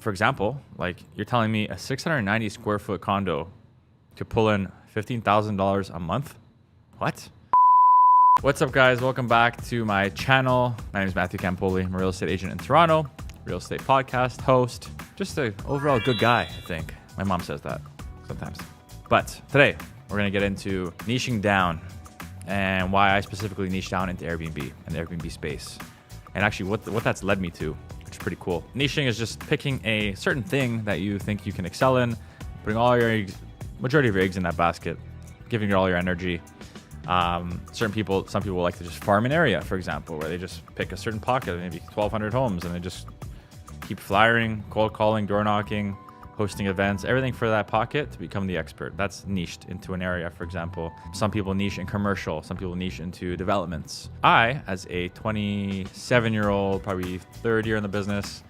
For example, like you're telling me a 690 square foot condo could pull in $15,000 a month? What? What's up, guys? Welcome back to my channel. My name is Matthew Campoli. I'm a real estate agent in Toronto, real estate podcast host, just an overall good guy, I think. My mom says that sometimes. But today, we're going to get into niching down and why I specifically niche down into Airbnb and the Airbnb space. And actually what that's led me to, which is pretty cool. Niching is just picking a certain thing that you think you can excel in, putting all your eggs, majority of your eggs in that basket, giving it all your energy. Some people like to just farm an area, for example, where they just pick a certain pocket, maybe 1,200 homes, and they just keep flyering, cold calling, door knocking, hosting events, everything for that pocket to become the expert. That's niched into an area, for example. Some people niche in commercial, some people niche into developments. I, as a 27-year-old, probably third year in the business,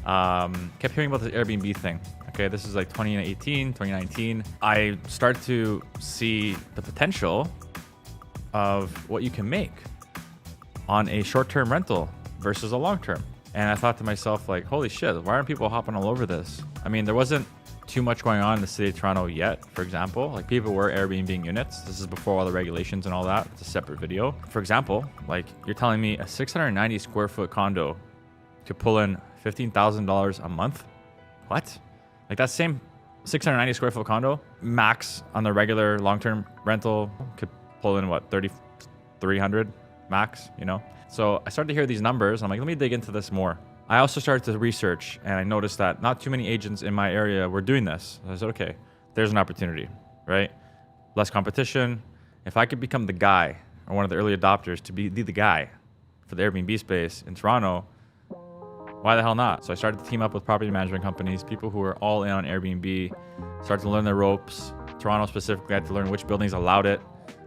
kept hearing about the Airbnb thing. Okay, this is like 2018, 2019. I started to see the potential of what you can make on a short-term rental versus a long-term. And I thought to myself, like, holy shit, why aren't people hopping all over this? I mean, there wasn't too much going on in the city of Toronto yet, for example. Like, people were Airbnb units. This is before all the regulations and all that. It's a separate video. For example, like, you're telling me a 690 square foot condo could pull in $15,000 a month? What? Like, that same 690 square foot condo, max on the regular long-term rental could pull in, what, 3,300 max, you know? So I started to hear these numbers. I'm like, let me dig into this more. I also started to research, and I noticed that not too many agents in my area were doing this. I said, okay, there's an opportunity, right? Less competition. If I could become the guy or one of the early adopters to be the guy for the Airbnb space in Toronto, why the hell not? So I started to team up with property management companies, people who were all in on Airbnb, started to learn the ropes. Toronto specifically, I had to learn which buildings allowed it,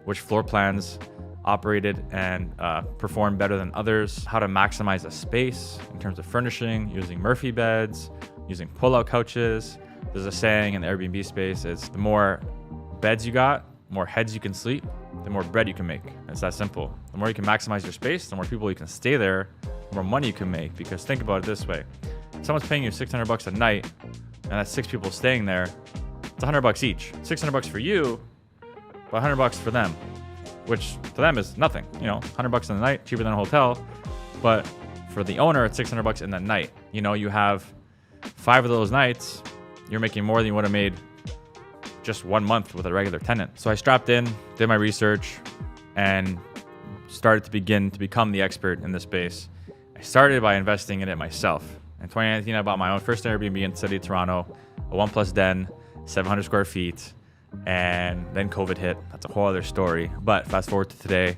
which floor plans operated and performed better than others, how to maximize a space in terms of furnishing, using Murphy beds, using pull-out couches. There's a saying in the Airbnb space, it's the more beds you got, more heads you can sleep, the more bread you can make. It's that simple. The more you can maximize your space, the more people you can stay there, the more money you can make. Because think about it this way. If someone's paying you $600 a night, and that's 6 people staying there, it's $100 each. $600 for you, but $100 for them, which to them is nothing. You know, $100 in the night, cheaper than a hotel. But for the owner, it's $600 in the night. You know, you have 5 of those nights, you're making more than you would have made just 1 month with a regular tenant. So I strapped in, did my research, and started to begin to become the expert in this space. I started by investing in it myself. In 2019, I bought my own first Airbnb in the city of Toronto, a 1+ den, 700 square feet. And then COVID hit. That's a whole other story. But fast forward to today,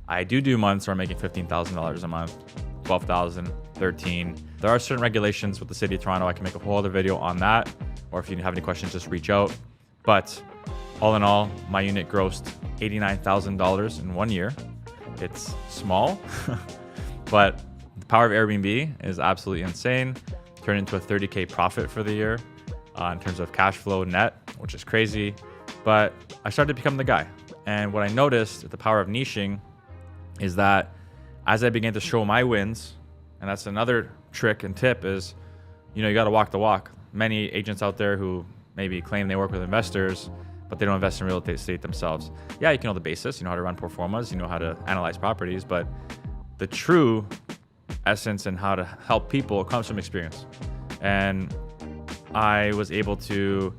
I do months where I'm making $15,000 a month, $12,000, $13,000. There are certain regulations with the city of Toronto. I can make a whole other video on that. Or if you have any questions, just reach out. But all in all, my unit grossed $89,000 in 1 year. It's small, but the power of Airbnb is absolutely insane. Turned into a $30K profit for the year in terms of cash flow net, which is crazy. But I started to become the guy. And what I noticed with the power of niching is that as I began to show my wins, and that's another trick and tip is, you know, you got to walk the walk. Many agents out there who maybe claim they work with investors, but they don't invest in real estate themselves. Yeah, you can know the basis, you know how to run pro formas, you know how to analyze properties, but the true essence and how to help people comes from experience. And I was able to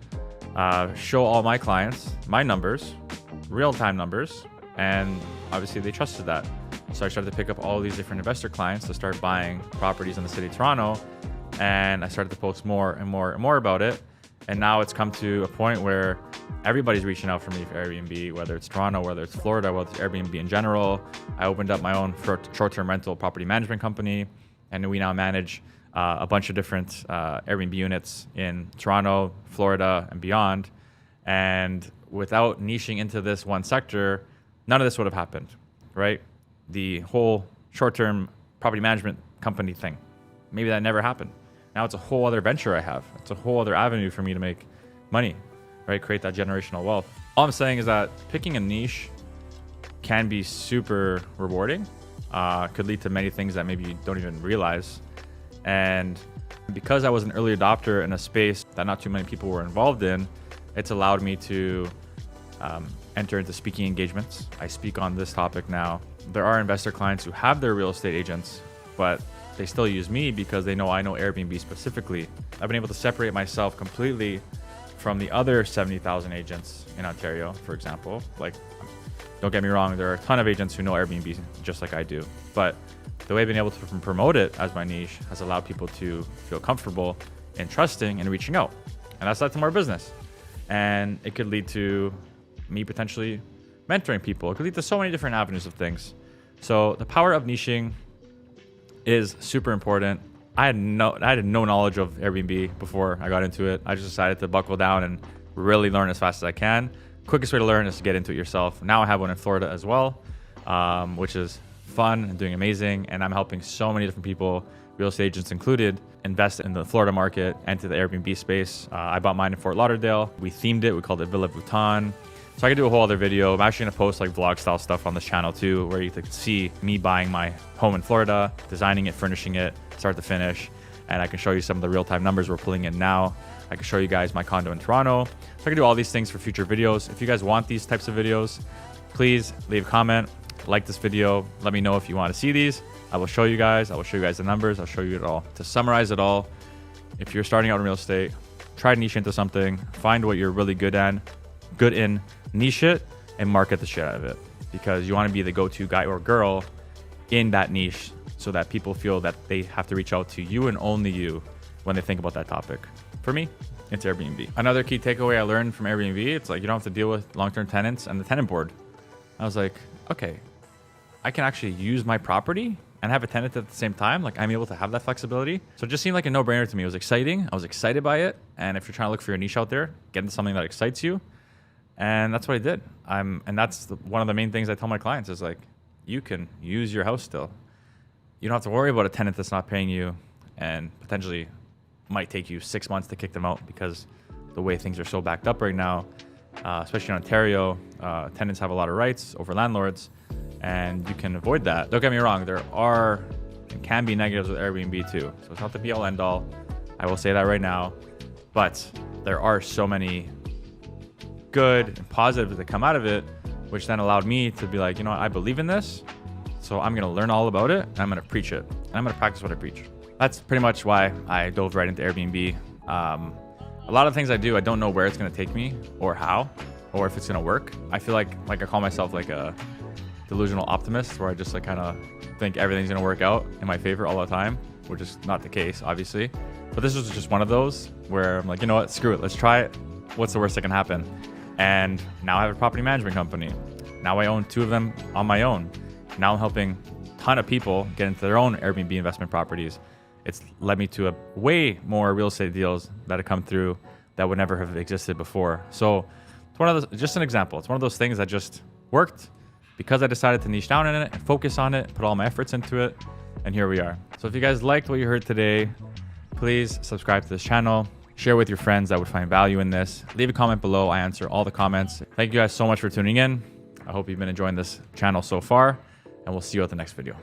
show all my clients my numbers, real-time numbers, and obviously they trusted that. So I started to pick up all these different investor clients to start buying properties in the city of Toronto, and I started to post more and more about it. And now it's come to a point where everybody's reaching out for me for Airbnb, whether it's Toronto, whether it's Florida, whether it's Airbnb in general. I opened up my own short-term rental property management company, and we now manage a bunch of different Airbnb units in Toronto, Florida, and beyond. And without niching into this one sector, none of this would have happened, right? The whole short-term property management company thing, maybe that never happened. Now it's a whole other venture I have. It's a whole other avenue for me to make money, right? Create that generational wealth. All I'm saying is that picking a niche can be super rewarding. Could lead to many things that maybe you don't even realize. And Because I was an early adopter in a space that not too many people were involved in, it's allowed me to enter into speaking engagements. I speak on this topic now. There are investor clients who have their real estate agents, but they still use me because they know I know Airbnb specifically. I've been able to separate myself completely from the other 70,000 agents in Ontario, for example. Like, don't get me wrong, there are a ton of agents who know Airbnb just like I do, but the way I've been able to promote it as my niche has allowed people to feel comfortable and trusting and reaching out. And that's led to more business. And it could lead to me potentially mentoring people. It could lead to so many different avenues of things. So the power of niching is super important. I had no knowledge of Airbnb before I got into it. I just decided to buckle down and really learn as fast as I can. Quickest way to learn is to get into it yourself. Now I have one in Florida as well, which is fun and doing amazing. And I'm helping so many different people, real estate agents included, invest in the Florida market and to the Airbnb space. I bought mine in Fort Lauderdale. We themed it. We called it Villa Bhutan. So I could do a whole other video. I'm actually gonna post like vlog style stuff on this channel too, where you can see me buying my home in Florida, designing it, furnishing it, start to finish. And I can show you some of the real-time numbers we're pulling in now. I can show you guys my condo in Toronto. So I can do all these things for future videos. If you guys want these types of videos, please leave a comment, like this video. Let me know if you want to see these. I will show you guys. I will show you guys the numbers. I'll show you it all. To summarize it all, if you're starting out in real estate, try to niche into something, find what you're really good in, niche it, and market the shit out of it. Because you want to be the go-to guy or girl in that niche so that people feel that they have to reach out to you and only you when they think about that topic. For me, it's Airbnb. Another key takeaway I learned from Airbnb, it's like you don't have to deal with long-term tenants and the tenant board. I was like, okay, I can actually use my property and have a tenant at the same time. Like, I'm able to have that flexibility. So it just seemed like a no-brainer to me. It was exciting. I was excited by it. And if you're trying to look for your niche out there, get into something that excites you. And that's what I did. And that's one of the main things I tell my clients is like, you can use your house still. You don't have to worry about a tenant that's not paying you and potentially might take you 6 months to kick them out because the way things are so backed up right now, especially in Ontario, tenants have a lot of rights over landlords, and you can avoid that. Don't get me wrong, there are and can be negatives with Airbnb too. So it's not the be all end all. I will say that right now, but there are so many good and positives that come out of it, which then allowed me to be like, you know what, I believe in this. So I'm going to learn all about it and I'm going to preach it and I'm going to practice what I preach. That's pretty much why I dove right into Airbnb. A lot of things I do, I don't know where it's going to take me or how, or if it's going to work. I feel like I call myself like a delusional optimist where I just like kind of think everything's going to work out in my favor all the time, which is not the case, obviously. But this was just one of those where I'm like, you know what, screw it. Let's try it. What's the worst that can happen? And now I have a property management company. Now I own 2 of them on my own. Now I'm helping a ton of people get into their own Airbnb investment properties. It's led me to a way more real estate deals that have come through that would never have existed before. So it's one of those, just an example. It's one of those things that just worked because I decided to niche down in it and focus on it, put all my efforts into it, and here we are. So if you guys liked what you heard today, please subscribe to this channel, share with your friends that would find value in this. Leave a comment below. I answer all the comments. Thank you guys so much for tuning in. I hope you've been enjoying this channel so far, and we'll see you at the next video.